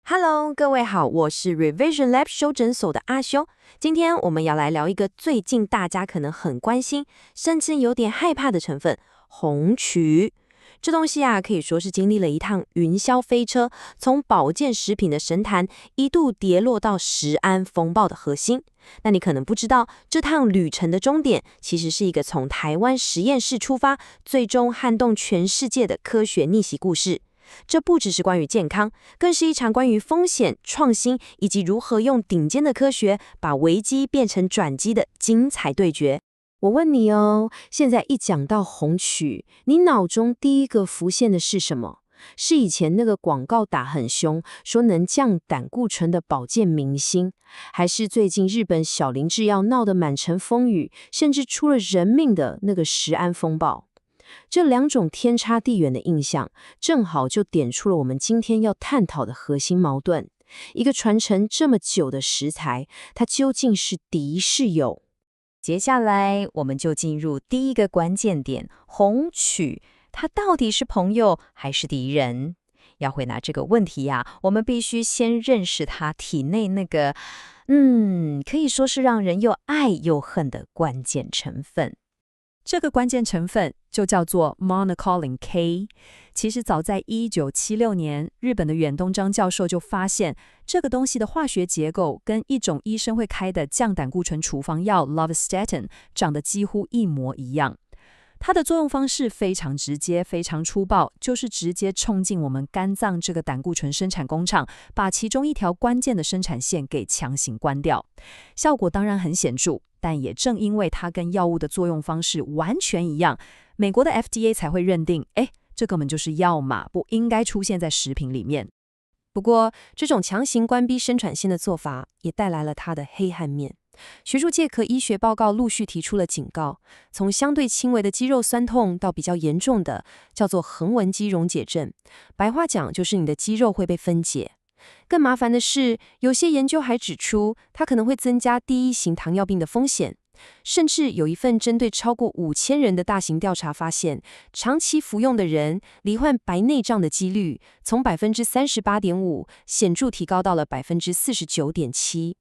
Hello，各位好，我是 Revision Lab 修诊所的阿修。今天我们要来聊一个最近大家可能很关心，甚至有点害怕的成分——红曲。这东西啊，可以说是经历了一趟云霄飞车，从保健食品的神坛一度跌落到食安风暴的核心。那你可能不知道，这趟旅程的终点其实是一个从台湾实验室出发，最终撼动全世界的科学逆袭故事。这不只是关于健康，更是一场关于风险、创新以及如何用顶尖的科学把危机变成转机的精彩对决。我问你哦，现在一讲到红曲，你脑中第一个浮现的是什么？是以前那个广告打很凶，说能降胆固醇的保健明星，还是最近日本小林制药闹得满城风雨，甚至出了人命的那个食安风暴？这两种天差地远的印象，正好就点出了我们今天要探讨的核心矛盾。一个传承这么久的食材，它究竟是敌是友？接下来我们就进入第一个关键点：红曲，它到底是朋友还是敌人？要回答这个问题呀，我们必须先认识它体内那个，可以说是让人又爱又恨的关键成分。这个关键成分就叫做 Monocolin K。其实早在1976年，日本的远东章教授就发现，这个东西的化学结构跟一种医生会开的降胆固醇处方药 Lovastatin 长得几乎一模一样。它的作用方式非常直接，非常粗暴，就是直接冲进我们肝脏这个胆固醇生产工厂，把其中一条关键的生产线给强行关掉。效果当然很显著，但也正因为它跟药物的作用方式完全一样，美国的 FDA 才会认定，这根本就是药嘛，不应该出现在食品里面。不过，这种强行关闭生产线的做法，也带来了它的黑暗面。学术界和医学报告陆续提出了警告，从相对轻微的肌肉酸痛到比较严重的，叫做横纹肌溶解症。白话讲就是你的肌肉会被分解。更麻烦的是，有些研究还指出，它可能会增加第一型糖尿病的风险。甚至有一份针对超过5000人的大型调查发现，长期服用的人罹患白内障的几率从38.5%显著提高到了49.7%。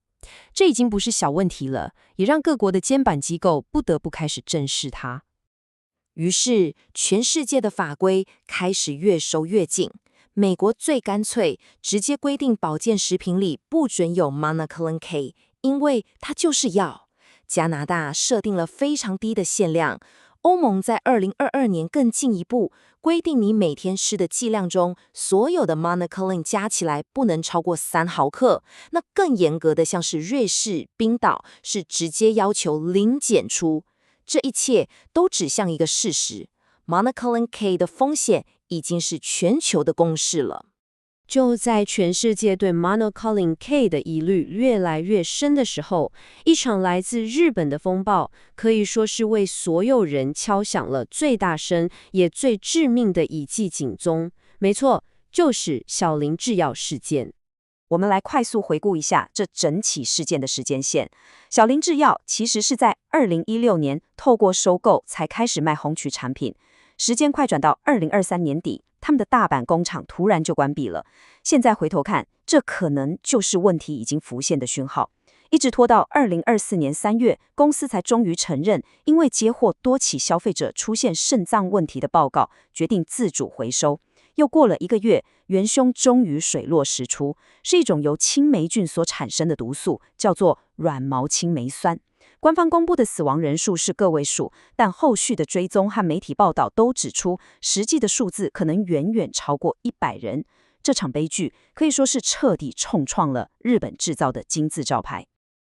这已经不是小问题了，也让各国的监管机构不得不开始正视它。于是，全世界的法规开始越收越紧。美国最干脆，直接规定保健食品里不准有 Monocolin K， 因为它就是药。加拿大设定了非常低的限量，欧盟在2022年更进一步规定，你每天吃的剂量中，所有的 Monocolin 加起来不能超过3毫克。那更严格的，像是瑞士、冰岛，是直接要求零检出。这一切都指向一个事实 ：Monocolin K 的风险已经是全球的共识了。就在全世界对 Monocolin K 的疑虑越来越深的时候，一场来自日本的风暴，可以说是为所有人敲响了最大声也最致命的一记警钟。没错，就是小林制药事件。我们来快速回顾一下这整起事件的时间线。小林制药其实是在2016年透过收购才开始卖红曲产品，时间快转到2023年底，他们的大阪工厂突然就关闭了。现在回头看，这可能就是问题已经浮现的讯号。一直拖到2024年3月，公司才终于承认，因为接获多起消费者出现肾脏问题的报告，决定自主回收。又过了1个月，元凶终于水落石出，是一种由青霉菌所产生的毒素，叫做软毛青霉酸。官方公布的死亡人数是个位数，但后续的追踪和媒体报道都指出，实际的数字可能远远超过100人。这场悲剧可以说是彻底重创了日本制造的金字招牌。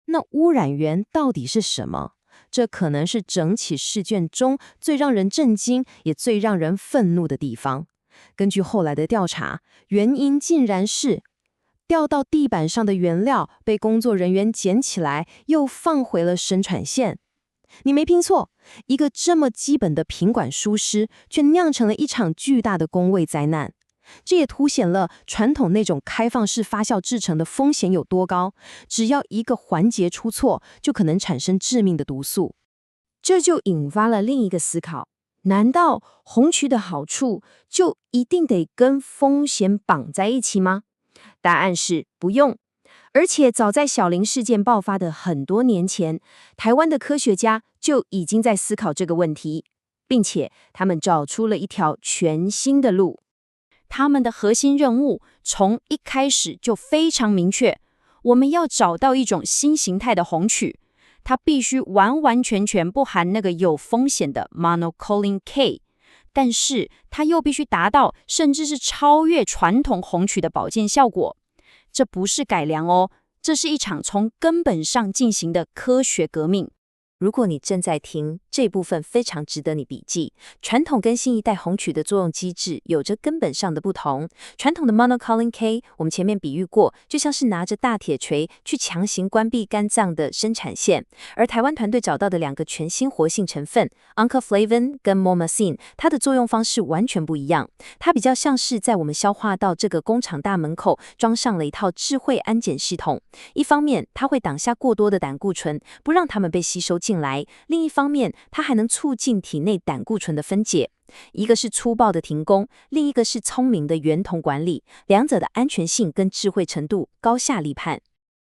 那污染源到底是什么？这可能是整起事件中最让人震惊也最让人愤怒的地方。根据后来的调查，原因竟然是掉到地板上的原料被工作人员捡起来，又放回了生产线。你没听错，一个这么基本的品管疏失，却酿成了一场巨大的工卫灾难。这也凸显了传统那种开放式发酵制成的风险有多高，只要一个环节出错，就可能产生致命的毒素。这就引发了另一个思考。难道红曲的好处就一定得跟风险绑在一起吗？答案是不用。而且早在小林事件爆发的很多年前，台湾的科学家就已经在思考这个问题，并且他们找出了一条全新的路。他们的核心任务从一开始就非常明确，我们要找到一种新形态的红曲，它必须完完全全不含那个有风险的 monocolin K， 但是它又必须达到甚至是超越传统红曲的保健效果。这不是改良哦，这是一场从根本上进行的科学革命。如果你正在听，这部分非常值得你笔记。传统跟新一代红曲的作用机制有着根本上的不同。传统的 monocolin K， 我们前面比喻过，就像是拿着大铁锤去强行关闭肝脏的生产线。而台湾团队找到的2个全新活性成分 oncoflavin 跟 momasin， 它的作用方式完全不一样。它比较像是在我们消化道这个工厂大门口装上了一套智慧安检系统。一方面，它会挡下过多的胆固醇，不让它们被吸收进来；另一方面，它还能促进体内胆固醇的分解。一个是粗暴的停工，另一个是聪明的源头管理，两者的安全性跟智慧程度高下立判。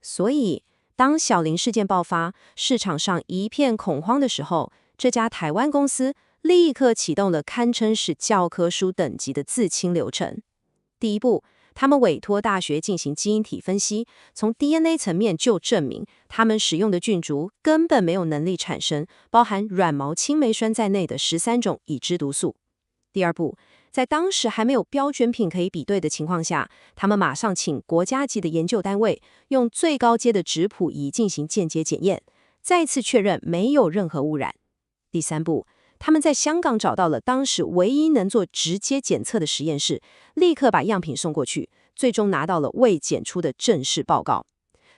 所以，当小林事件爆发，市场上一片恐慌的时候，这家台湾公司立刻启动了堪称是教科书等级的自清流程。第一步，他们委托大学进行基因体分析，从 DNA 层面就证明他们使用的菌株根本没有能力产生包含软毛青霉酸在内的13种已知毒素。第二步，在当时还没有标准品可以比对的情况下，他们马上请国家级的研究单位用最高阶的质谱仪进行间接检验，再次确认没有任何污染。第三步，他们在香港找到了当时唯一能做直接检测的实验室，立刻把样品送过去，最终拿到了未检出的正式报告。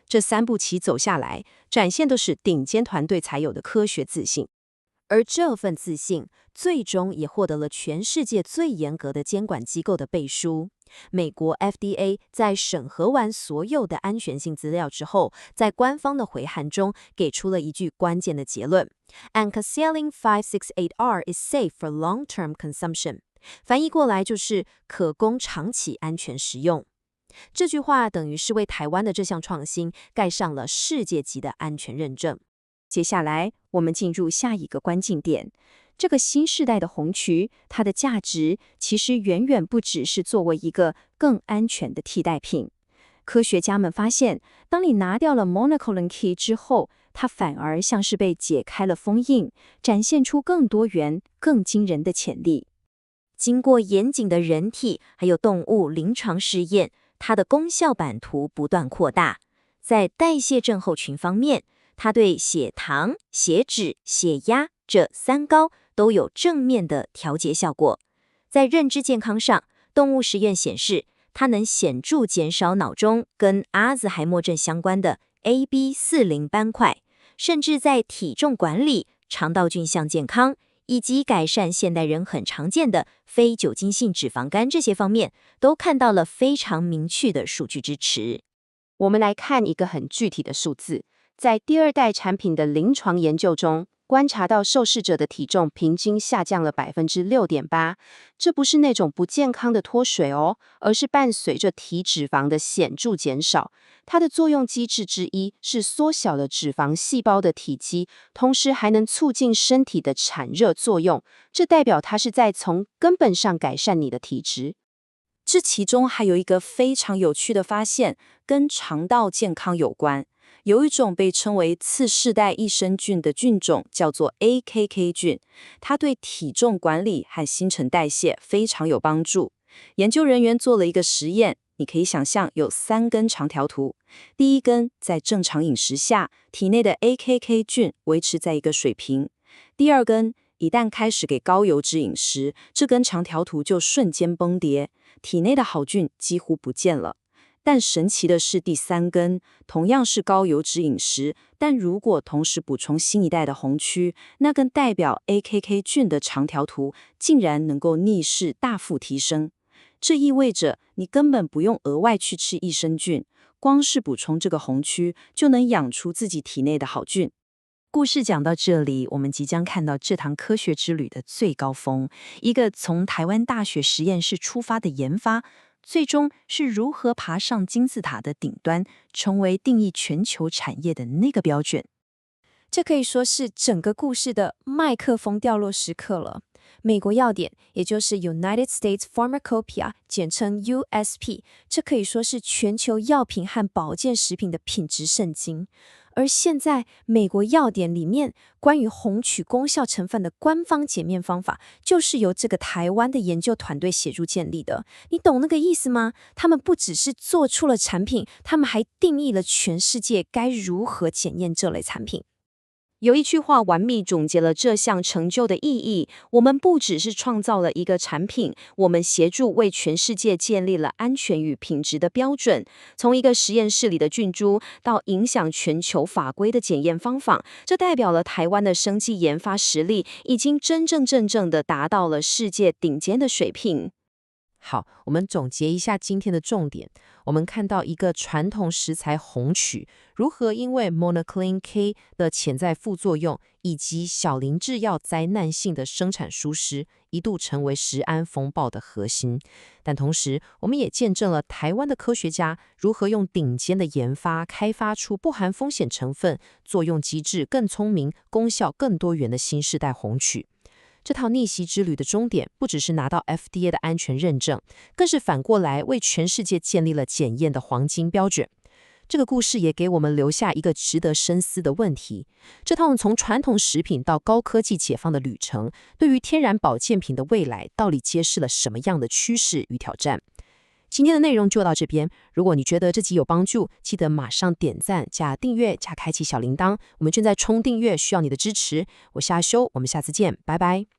这3步棋走下来，展现的是顶尖团队才有的科学自信。而这份自信，最终也获得了全世界最严格的监管机构的背书。美国 FDA 在审核完所有的安全性资料之后，在官方的回函中给出了一句关键的结论 ：Anciclovir 568R is safe for long-term consumption。翻译过来就是可供长期安全食用。这句话等于是为台湾的这项创新盖上了世界级的安全认证。接下来，我们进入下一个关键点。这个新世代的红曲，它的价值其实远远不只是作为一个更安全的替代品。科学家们发现，当你拿掉了 monocolin K 之后，它反而像是被解开了封印，展现出更多元、更惊人的潜力。经过严谨的人体还有动物临床试验，它的功效版图不断扩大。在代谢症候群方面，它对血糖、血脂、血压这3高都有正面的调节效果。在认知健康上，动物实验显示，它能显著减少脑中跟阿兹海默症相关的 AB40 斑块，甚至在体重管理、肠道菌相健康以及改善现代人很常见的非酒精性脂肪肝这些方面，都看到了非常明确的数据支持。我们来看一个很具体的数字，在第2代产品的临床研究中，观察到受试者的体重平均下降了 6.8%， 这不是那种不健康的脱水哦，而是伴随着体脂肪的显著减少。它的作用机制之一是缩小了脂肪细胞的体积，同时还能促进身体的产热作用，这代表它是在从根本上改善你的体质。这其中还有一个非常有趣的发现，跟肠道健康有关。有一种被称为次世代益生菌的菌种，叫做 AKK 菌，它对体重管理和新陈代谢非常有帮助。研究人员做了一个实验，你可以想象有3根长条图。第一根在正常饮食下，体内的 AKK 菌维持在一个水平。第2根一旦开始给高油脂饮食，这根长条图就瞬间崩跌，体内的好菌几乎不见了。但神奇的是，第3根同样是高油脂饮食，但如果同时补充新一代的红曲，那根代表 AKK 菌的长条图竟然能够逆势大幅提升。这意味着你根本不用额外去吃益生菌，光是补充这个红曲就能养出自己体内的好菌。故事讲到这里，我们即将看到这堂科学之旅的最高峰，一个从台湾大学实验室出发的研发，最终是如何爬上金字塔的顶端，成为定义全球产业的那个标准。这可以说是整个故事的麦克风掉落时刻了。美国药典，也就是 United States Pharmacopoeia， 简称 USP， 这可以说是全球药品和保健食品的品质圣经。而现在，美国药典里面关于红曲功效成分的官方检验方法，就是由这个台湾的研究团队协助建立的。你懂那个意思吗？他们不只是做出了产品，他们还定义了全世界该如何检验这类产品。有一句话完美总结了这项成就的意义：我们不只是创造了一个产品，我们协助为全世界建立了安全与品质的标准。从一个实验室里的菌株到影响全球法规的检验方法，这代表了台湾的生技研发实力已经真正的达到了世界顶尖的水平。好，我们总结一下今天的重点。我们看到一个传统食材红曲如何因为 Monoclin K 的潜在副作用以及小林制药灾难性的生产疏失，一度成为食安风暴的核心。但同时，我们也见证了台湾的科学家如何用顶尖的研发开发出不含风险成分、作用机制更聪明、功效更多元的新世代红曲。这套逆袭之旅的终点，不只是拿到 FDA 的安全认证，更是反过来为全世界建立了检验的黄金标准。这个故事也给我们留下一个值得深思的问题：这趟从传统食品到高科技解放的旅程，对于天然保健品的未来，到底揭示了什么样的趋势与挑战？今天的内容就到这边。如果你觉得这集有帮助，记得马上点赞、加订阅、加开启小铃铛。我们正在冲订阅，需要你的支持。我是阿修，我们下次见，拜拜。